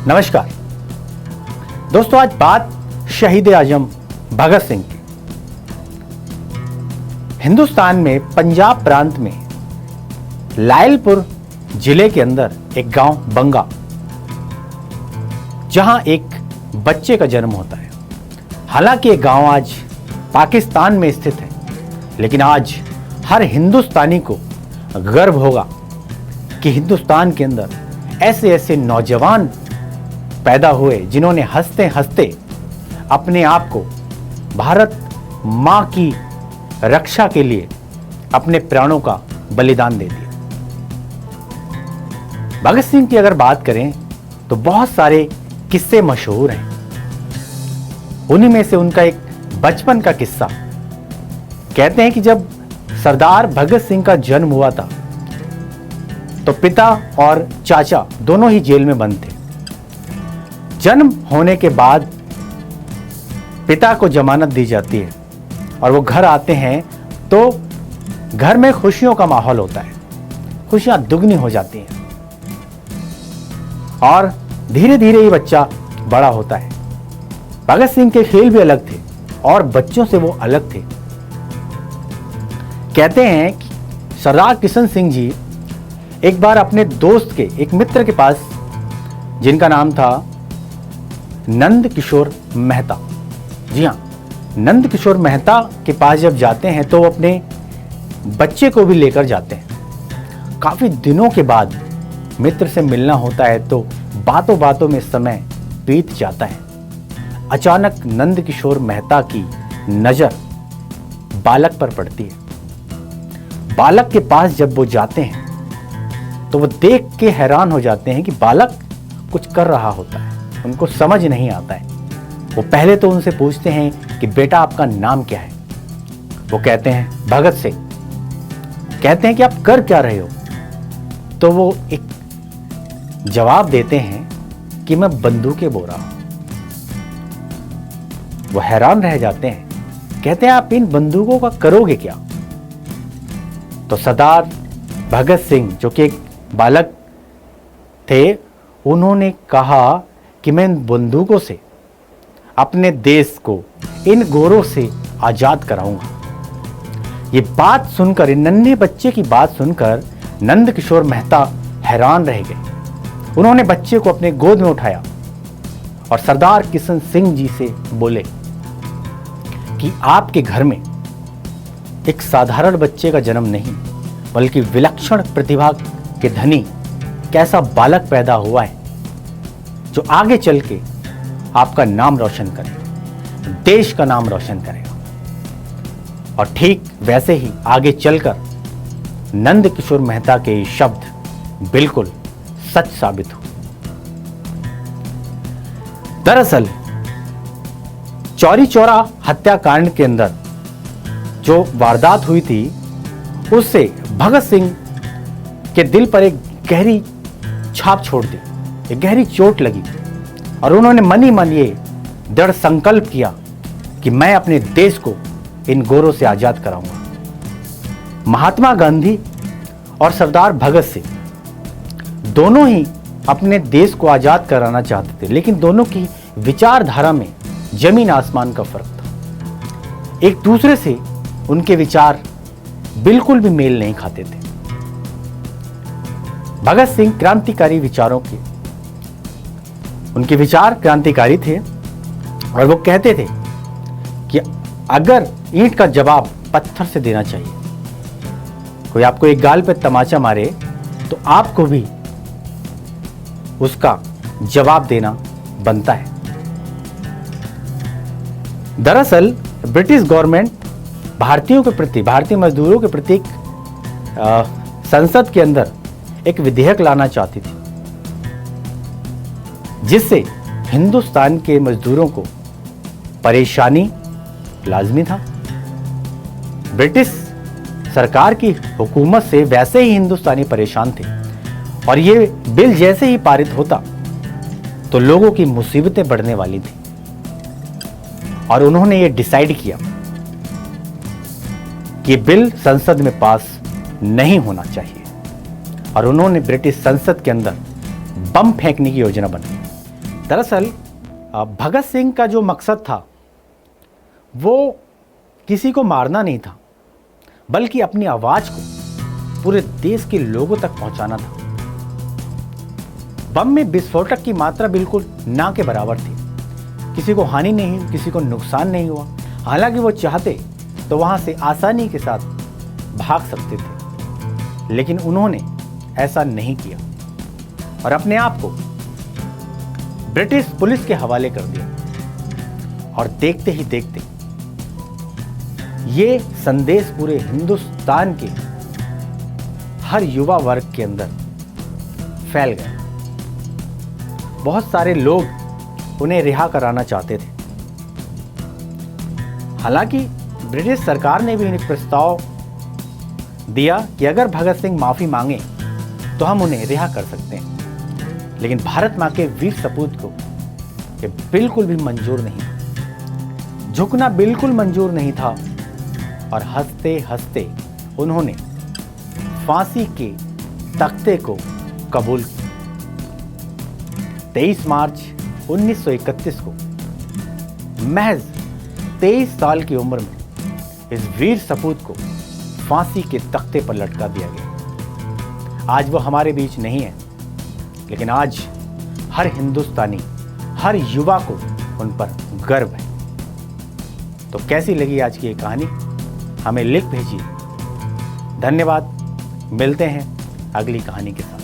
नमस्कार दोस्तों, आज बात शहीद आजम भगत सिंह की। हिंदुस्तान में पंजाब प्रांत में लायलपुर जिले के अंदर एक गांव बंगा, जहां एक बच्चे का जन्म होता है। हालांकि ये गांव आज पाकिस्तान में स्थित है, लेकिन आज हर हिंदुस्तानी को गर्व होगा कि हिंदुस्तान के अंदर ऐसे ऐसे नौजवान पैदा हुए जिन्होंने हंसते हंसते अपने आप को भारत मां की रक्षा के लिए अपने प्राणों का बलिदान दे दिया। भगत सिंह की अगर बात करें तो बहुत सारे किस्से मशहूर हैं। उन्हीं में से उनका एक बचपन का किस्सा कहते हैं कि जब सरदार भगत सिंह का जन्म हुआ था तो पिता और चाचा दोनों ही जेल में बंद थे। जन्म होने के बाद पिता को जमानत दी जाती है और वो घर आते हैं तो घर में खुशियों का माहौल होता है, खुशियां दुगनी हो जाती हैं और धीरे धीरे ये बच्चा बड़ा होता है। भगत सिंह के खेल भी अलग थे और बच्चों से वो अलग थे। कहते हैं कि सरदार किशन सिंह जी एक बार अपने दोस्त के एक मित्र के पास, जिनका नाम था नंद किशोर मेहता, जी हाँ, नंद किशोर मेहता के पास जब जाते हैं तो वो अपने बच्चे को भी लेकर जाते हैं। काफी दिनों के बाद मित्र से मिलना होता है तो बातों बातों में समय बीत जाता है। अचानक नंद किशोर मेहता की नजर बालक पर पड़ती है। बालक के पास जब वो जाते हैं तो वो देख के हैरान हो जाते हैं कि बालक कुछ कर रहा होता है, उनको समझ नहीं आता है। वो पहले तो उनसे पूछते हैं कि बेटा आपका नाम क्या है। वो कहते हैं भगत सिंह। कहते हैं कि आप कर क्या रहे हो? तो वो एक जवाब देते हैं कि मैं बंदूकें बो रहा हूं। वो हैरान रह जाते हैं, कहते हैं आप इन बंदूकों का करोगे क्या? तो सरदार भगत सिंह जो कि एक बालक थे, उन्होंने कहा कि मैं इन बंदूकों से अपने देश को इन गोरों से आजाद कराऊंगा। ये बात सुनकर, इन नन्हे बच्चे की बात सुनकर नंद किशोर मेहता हैरान रह गए। उन्होंने बच्चे को अपने गोद में उठाया और सरदार किशन सिंह जी से बोले कि आपके घर में एक साधारण बच्चे का जन्म नहीं, बल्कि विलक्षण प्रतिभा के धनी कैसा बालक पैदा हुआ है जो आगे चल के आपका नाम रोशन करेगा, देश का नाम रोशन करेगा। और ठीक वैसे ही आगे चलकर नंद किशोर मेहता के ये शब्द बिल्कुल सच साबित हुए। दरअसल चौरी चौरा हत्याकांड के अंदर जो वारदात हुई थी, उससे भगत सिंह के दिल पर एक गहरी छाप छोड़ दी, एक गहरी चोट लगी और उन्होंने मन ही मन ये दृढ़ संकल्प किया कि मैं अपने देश को इन गोरों से आजाद कराऊंगा। महात्मा गांधी और सरदार भगत सिंह दोनों ही अपने देश को आजाद कराना चाहते थे, लेकिन दोनों की विचारधारा में जमीन आसमान का फर्क था। एक दूसरे से उनके विचार बिल्कुल भी मेल नहीं खाते थे। भगत सिंह क्रांतिकारी विचारों के, उनके विचार क्रांतिकारी थे और वो कहते थे कि अगर ईंट का जवाब पत्थर से देना चाहिए, कोई आपको एक गाल पे तमाचा मारे तो आपको भी उसका जवाब देना बनता है। दरअसल ब्रिटिश गवर्नमेंट भारतीयों के प्रति, भारतीय मजदूरों के प्रति संसद के अंदर एक विधेयक लाना चाहती थी, जिससे हिंदुस्तान के मजदूरों को परेशानी लाजमी था। ब्रिटिश सरकार की हुकूमत से वैसे ही हिंदुस्तानी परेशान थे और ये बिल जैसे ही पारित होता तो लोगों की मुसीबतें बढ़ने वाली थी और उन्होंने ये डिसाइड किया कि बिल संसद में पास नहीं होना चाहिए और उन्होंने ब्रिटिश संसद के अंदर बम फेंकने की योजना बनाई। दरअसल भगत सिंह का जो मकसद था वो किसी को मारना नहीं था, बल्कि अपनी आवाज को पूरे देश के लोगों तक पहुंचाना था। बम में विस्फोटक की मात्रा बिल्कुल ना के बराबर थी। किसी को हानि नहीं हुई, किसी को नुकसान नहीं हुआ। हालांकि वो चाहते तो वहां से आसानी के साथ भाग सकते थे, लेकिन उन्होंने ऐसा नहीं किया और अपने आप को ब्रिटिश पुलिस के हवाले कर दिया। और देखते ही देखते ये संदेश पूरे हिंदुस्तान के हर युवा वर्ग के अंदर फैल गया। बहुत सारे लोग उन्हें रिहा कराना चाहते थे। हालांकि ब्रिटिश सरकार ने भी एक प्रस्ताव दिया कि अगर भगत सिंह माफी मांगे तो हम उन्हें रिहा कर सकते हैं, लेकिन भारत मां के वीर सपूत को ये बिल्कुल भी मंजूर नहीं, झुकना बिल्कुल मंजूर नहीं था। और हंसते हंसते उन्होंने फांसी के तख्ते को कबूल किया। 23 मार्च 1931 को महज 23 साल की उम्र में इस वीर सपूत को फांसी के तख्ते पर लटका दिया गया। आज वो हमारे बीच नहीं है, लेकिन आज हर हिंदुस्तानी, हर युवा को उन पर गर्व है। तो कैसी लगी आज की ये कहानी, हमें लिख भेजिए। धन्यवाद। मिलते हैं अगली कहानी के साथ।